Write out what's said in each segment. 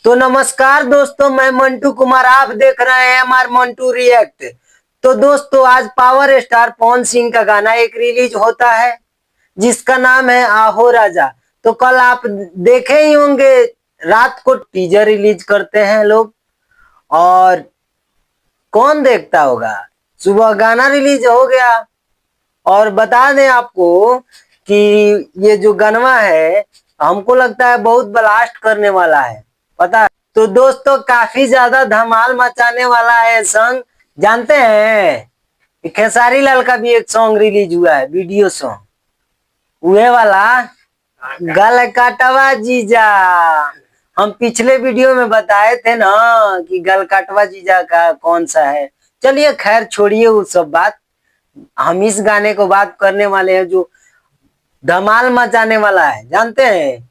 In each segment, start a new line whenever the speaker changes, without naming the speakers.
तो नमस्कार दोस्तों, मैं मंटू कुमार, आप देख रहे हैं हमार मंटू रिएक्ट। तो दोस्तों, आज पावर स्टार पवन सिंह का गाना एक रिलीज होता है जिसका नाम है आहो राजा। तो कल आप देखे ही होंगे, रात को टीजर रिलीज करते हैं लोग, और कौन देखता होगा। सुबह गाना रिलीज हो गया। और बता दें आपको कि ये जो गनवा है, हमको लगता है बहुत ब्लास्ट करने वाला है, पता है। तो दोस्तों, काफी ज्यादा धमाल मचाने वाला है सॉन्ग। जानते हैं खेसारी लाल का भी एक सॉन्ग रिलीज हुआ है, वीडियो सॉन्ग, उहे वाला गल काटवा जीजा। हम पिछले वीडियो में बताए थे ना कि गल काटवा जीजा का कौन सा है। चलिए खैर छोड़िए वो सब बात, हम इस गाने को बात करने वाले हैं जो धमाल मचाने वाला है। जानते हैं,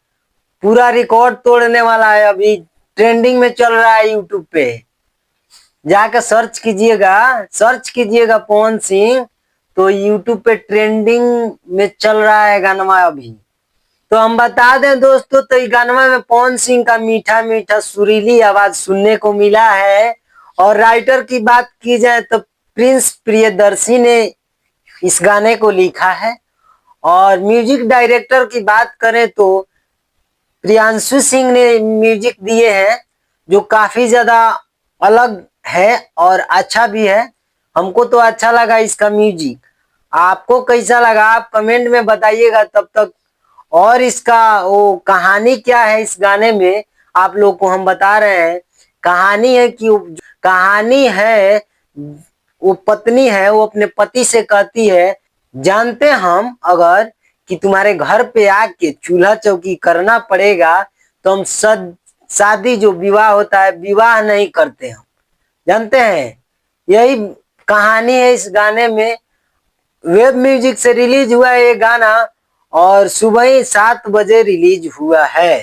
पूरा रिकॉर्ड तोड़ने वाला है, अभी ट्रेंडिंग में चल रहा है यूट्यूब पे। जाकर सर्च कीजिएगा पवन सिंह, तो यूट्यूब पे ट्रेंडिंग में चल रहा है गाना अभी। तो हम बता दें दोस्तों, तो इस गाना में पवन सिंह का मीठा मीठा सुरीली आवाज सुनने को मिला है। और राइटर की बात की जाए तो प्रिंस प्रियदर्शी ने इस गाने को लिखा है। और म्यूजिक डायरेक्टर की बात करें तो प्रियांशु सिंह ने म्यूजिक दिए हैं, जो काफी ज्यादा अलग है और अच्छा भी है। हमको तो अच्छा लगा इसका म्यूजिक। आपको कैसा लगा आप कमेंट में बताइएगा। तब तक और इसका वो कहानी क्या है इस गाने में, आप लोग को हम बता रहे हैं। कहानी है, वो पत्नी है, वो अपने पति से कहती है, जानते हम अगर कि तुम्हारे घर पे आके चूल्हा चौकी करना पड़ेगा तो हम शादी जो विवाह होता है विवाह नहीं करते हम। जानते हैं, यही कहानी है इस गाने में। वेब म्यूजिक से रिलीज हुआ है ये गाना, और सुबह ही 7 बजे रिलीज हुआ है।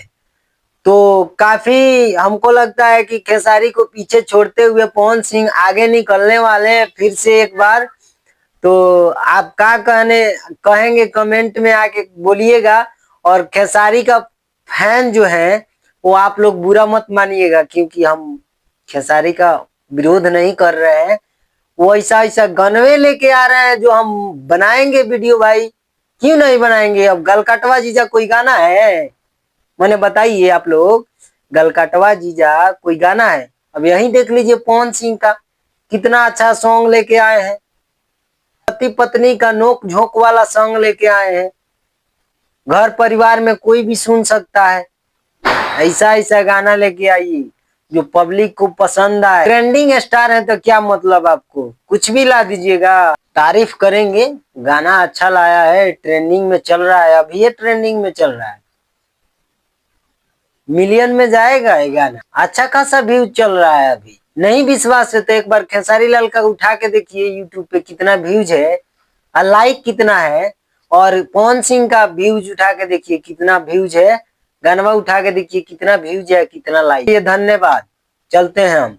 तो काफी हमको लगता है कि खेसारी को पीछे छोड़ते हुए पवन सिंह आगे निकलने वाले हैं फिर से एक बार। तो आप क्या कहेंगे कमेंट में आके बोलिएगा। और खेसारी का फैन जो है वो आप लोग बुरा मत मानिएगा, क्योंकि हम खेसारी का विरोध नहीं कर रहे हैं। वो ऐसा ऐसा गनवे लेके आ रहे हैं जो हम बनाएंगे वीडियो भाई। क्यों नहीं बनाएंगे। अब गलकटवा जीजा कोई गाना है, मैंने बताइए आप लोग। गलकटवा जीजा कोई गाना है? अब यही देख लीजिए पवन सिंह का कितना अच्छा सॉन्ग लेके आए हैं। पति पत्नी का नोक झोंक वाला सॉन्ग लेके आए हैं, घर परिवार में कोई भी सुन सकता है। ऐसा ऐसा गाना लेके आइए जो पब्लिक को पसंद आए। ट्रेंडिंग स्टार है तो क्या मतलब, आपको कुछ भी ला दीजिएगा, तारीफ करेंगे। गाना अच्छा लाया है, ट्रेंडिंग में चल रहा है, अभी ये ट्रेंडिंग में चल रहा है, मिलियन में जाएगा ये गाना, अच्छा खासा व्यूज चल रहा है अभी। नहीं विश्वास है तो एक बार खेसारी लाल का उठा के देखिए यूट्यूब पे कितना व्यूज है और लाइक कितना है। और पवन सिंह का व्यूज उठा के देखिए कितना व्यूज है, गाना उठा के देखिए कितना व्यूज है, कितना लाइक। ये धन्यवाद, चलते हैं हम।